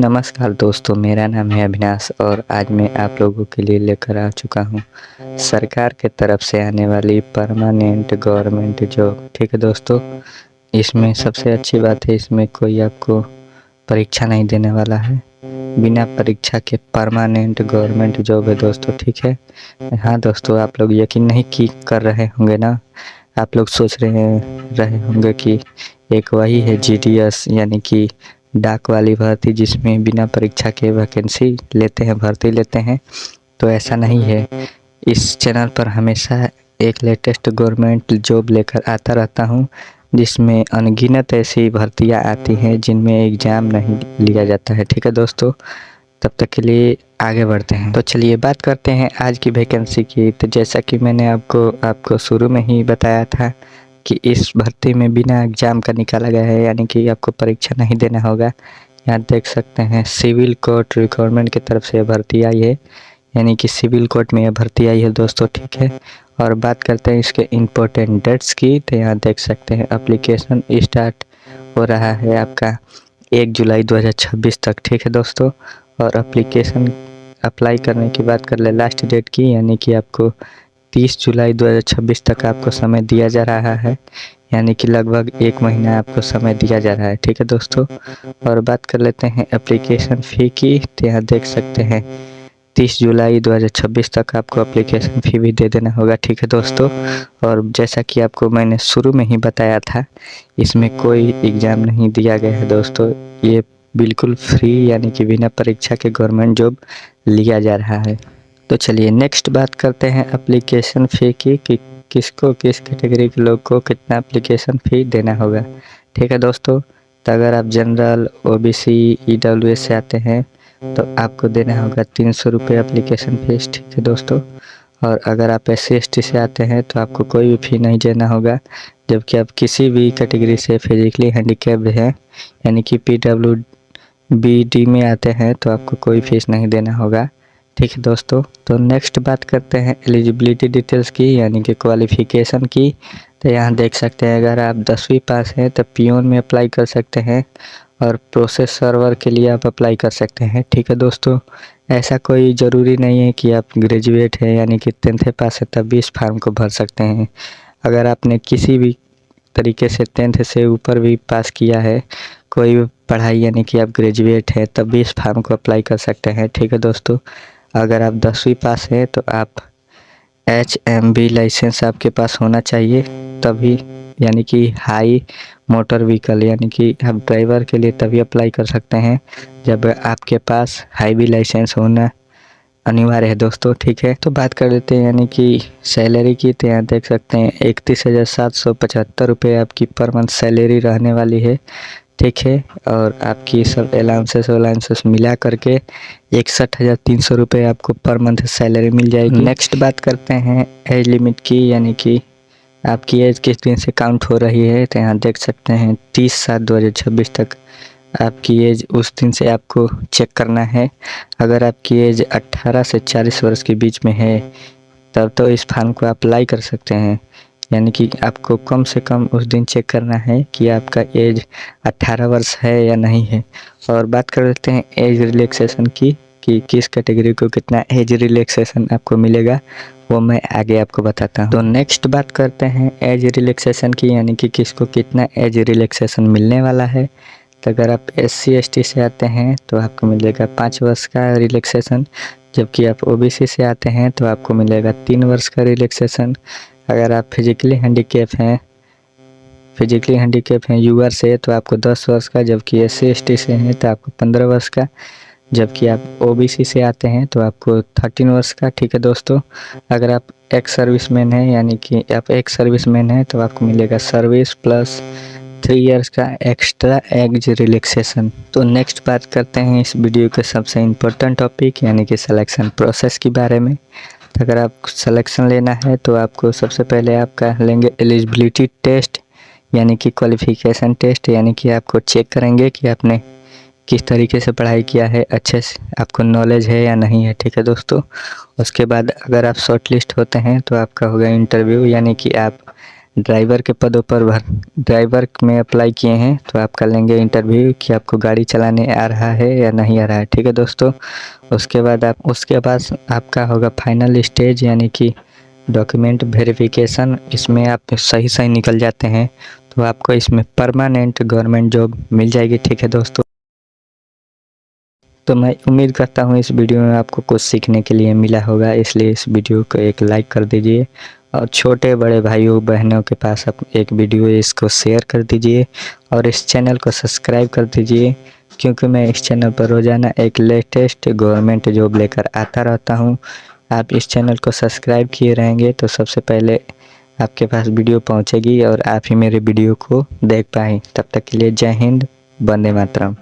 नमस्कार दोस्तों, मेरा नाम है अविनाश और आज मैं आप लोगों के लिए लेकर आ चुका हूँ सरकार के तरफ से आने वाली परमानेंट गवर्नमेंट जॉब। ठीक है दोस्तों, इसमें सबसे अच्छी बात है, इसमें कोई आपको परीक्षा नहीं देने वाला है। बिना परीक्षा के परमानेंट गवर्नमेंट जॉब है दोस्तों। ठीक है, हाँ दोस्तों, आप लोग यकीन नहीं की कर रहे होंगे ना। आप लोग सोच रहे होंगे कि एक वही है जीडीएस यानी कि डाक वाली भर्ती, जिसमें बिना परीक्षा के वैकेंसी लेते हैं, भर्ती लेते हैं। तो ऐसा नहीं है। इस चैनल पर हमेशा एक लेटेस्ट गवर्नमेंट जॉब लेकर आता रहता हूँ, जिसमें अनगिनत ऐसी भर्तियाँ आती हैं जिनमें एग्ज़ाम नहीं लिया जाता है। ठीक है दोस्तों, तब तक के लिए आगे बढ़ते हैं। तो चलिए बात करते हैं आज की वैकेंसी की। तो जैसा कि मैंने आपको शुरू में ही बताया था कि इस भर्ती में बिना एग्ज़ाम का निकाला गया है, यानी कि आपको परीक्षा नहीं देना होगा। यहाँ देख सकते हैं सिविल कोर्ट रिक्वायरमेंट की तरफ से भर्ती आई है, यानी कि सिविल कोर्ट में यह भर्ती आई है दोस्तों। ठीक है, और बात करते हैं इसके इम्पोर्टेंट डेट्स की। तो यहाँ देख सकते हैं एप्लीकेशन स्टार्ट हो रहा है आपका 1 जुलाई 2026 तक। ठीक है दोस्तों, और एप्लीकेशन अप्लाई करने की बात कर ले लास्ट डेट की, यानी कि आपको 30 जुलाई 2026 तक आपको समय दिया जा रहा है, यानी कि लगभग 1 महीना आपको समय दिया जा रहा है। ठीक है दोस्तों, और बात कर लेते हैं एप्लीकेशन फ़ी की। तो यहाँ देख सकते हैं 30 जुलाई 2026 तक आपको एप्लीकेशन फ़ी भी दे देना होगा। ठीक है दोस्तों, और जैसा कि आपको मैंने शुरू में ही बताया था, इसमें कोई एग्ज़ाम नहीं दिया गया है दोस्तों। ये बिल्कुल फ्री यानी कि बिना परीक्षा के गवर्नमेंट जॉब लिया जा रहा है। तो चलिए नेक्स्ट बात करते हैं एप्लीकेशन फ़ी की कि किसको, किस कैटेगरी के लोग को कितना एप्लीकेशन फ़ी देना होगा। ठीक है दोस्तों, तो अगर आप जनरल, ओबीसी, ईडब्ल्यूएस से आते हैं तो आपको देना होगा 300 रुपये एप्लीकेशन फ़ीस। ठीक है दोस्तों, और अगर आप SC/ST से आते हैं तो आपको कोई भी फ़ी नहीं देना होगा। जबकि आप किसी भी कैटेगरी से फिजिकली हैंडीकैप्ड हैं, यानी कि PWBD में आते हैं, तो आपको कोई फीस नहीं देना होगा। ठीक है दोस्तों, तो नेक्स्ट बात करते हैं एलिजिबिलिटी डिटेल्स की, यानी कि क्वालिफ़िकेशन की। तो यहाँ देख सकते हैं अगर आप 10वीं पास हैं तो पियोन में अप्लाई कर सकते हैं, और प्रोसेस सर्वर के लिए आप अप्लाई कर सकते हैं। ठीक है दोस्तों, ऐसा कोई ज़रूरी नहीं है कि आप ग्रेजुएट हैं यानी कि 10th पास है तब भी इस फॉर्म को भर सकते हैं। अगर आपने किसी भी तरीके से 10th से ऊपर भी पास किया है, कोई भी पढ़ाई, यानी कि आप ग्रेजुएट हैं, तब भी इस फॉर्म को अप्लाई कर सकते हैं। ठीक है दोस्तों, अगर आप 10वीं पास हैं तो आप HMV लाइसेंस आपके पास होना चाहिए तभी, यानी कि हाई मोटर व्हीकल, यानी कि आप ड्राइवर के लिए तभी अप्लाई कर सकते हैं जब आपके पास हाईवी लाइसेंस होना अनिवार्य है दोस्तों। ठीक है, तो बात कर लेते हैं यानी कि सैलरी की। तो यहाँ देख सकते हैं 31,775 रुपये आपकी पर मंथ सैलरी रहने वाली है। ठीक है, और आपकी सब अलाउंसेस मिला करके 61,300 रुपये आपको पर मंथ सैलरी मिल जाएगी। नेक्स्ट बात करते हैं एज लिमिट की, यानी कि आपकी एज किस दिन से काउंट हो रही है। तो यहाँ देख सकते हैं 30/7/2026 तक आपकी एज, उस दिन से आपको चेक करना है। अगर आपकी एज 18 से 40 वर्ष के बीच में है तब तो इस फॉर्म को अप्लाई कर सकते हैं, यानी कि आपको कम से कम उस दिन चेक करना है कि आपका एज 18 वर्ष है या नहीं है। और बात कर लेते हैं एज रिलैक्सेशन की कि किस कैटेगरी को कितना एज रिलैक्सेशन आपको मिलेगा, वो मैं आगे आपको बताता हूँ। तो नेक्स्ट बात करते हैं एज रिलैक्सेशन की, यानी कि किसको कितना एज रिलैक्सेशन मिलने वाला है। तो अगर आप SC/ST से आते हैं तो आपको मिलेगा 5 वर्ष का रिलैक्सेशन, जबकि आप OBC से आते हैं तो आपको मिलेगा 3 वर्ष का रिलैक्सेशन। अगर आप फिजिकली हैंडीकैप हैं यूआर से तो आपको 10 वर्ष का, जबकि SC/ST से हैं तो आपको 15 वर्ष का, जबकि आप OBC से आते हैं तो आपको 13 वर्ष का। ठीक है दोस्तों, अगर आप एक्स सर्विसमैन हैं, यानी कि आप एक सर्विसमैन हैं, तो आपको मिलेगा सर्विस प्लस 3 इयर्स का एक्स्ट्रा एज रिलैक्सेशन। तो नेक्स्ट बात करते हैं इस वीडियो के सबसे इम्पोर्टेंट टॉपिक, यानी कि सिलेक्शन प्रोसेस के बारे में। तो अगर आप सिलेक्शन लेना है तो आपको सबसे पहले आपका लेंगे एलिजिबिलिटी टेस्ट, यानी कि क्वालिफ़िकेशन टेस्ट, यानी कि आपको चेक करेंगे कि आपने किस तरीके से पढ़ाई किया है, अच्छे से आपको नॉलेज है या नहीं है। ठीक है दोस्तों, उसके बाद अगर आप शॉर्ट लिस्ट होते हैं तो आपका होगा इंटरव्यू, यानी कि आप ड्राइवर के पदों पर ड्राइवर में अप्लाई किए हैं तो आप कर लेंगे इंटरव्यू कि आपको गाड़ी चलाने आ रहा है या नहीं आ रहा है। ठीक है दोस्तों, उसके बाद आपका होगा फाइनल स्टेज यानी कि डॉक्यूमेंट वेरिफिकेशन। इसमें आप सही निकल जाते हैं तो आपको इसमें परमानेंट गवर्नमेंट जॉब मिल जाएगी। ठीक है दोस्तों, तो मैं उम्मीद करता हूँ इस वीडियो में आपको कुछ सीखने के लिए मिला होगा, इसलिए इस वीडियो को एक लाइक कर दीजिए और छोटे बड़े भाइयों बहनों के पास आप एक वीडियो इसको शेयर कर दीजिए और इस चैनल को सब्सक्राइब कर दीजिए, क्योंकि मैं इस चैनल पर रोज़ाना एक लेटेस्ट गवर्नमेंट जॉब लेकर आता रहता हूँ। आप इस चैनल को सब्सक्राइब किए रहेंगे तो सबसे पहले आपके पास वीडियो पहुँचेगी और आप ही मेरे वीडियो को देख पाएँ। तब तक के लिए जय हिंद, वंदे मातरम।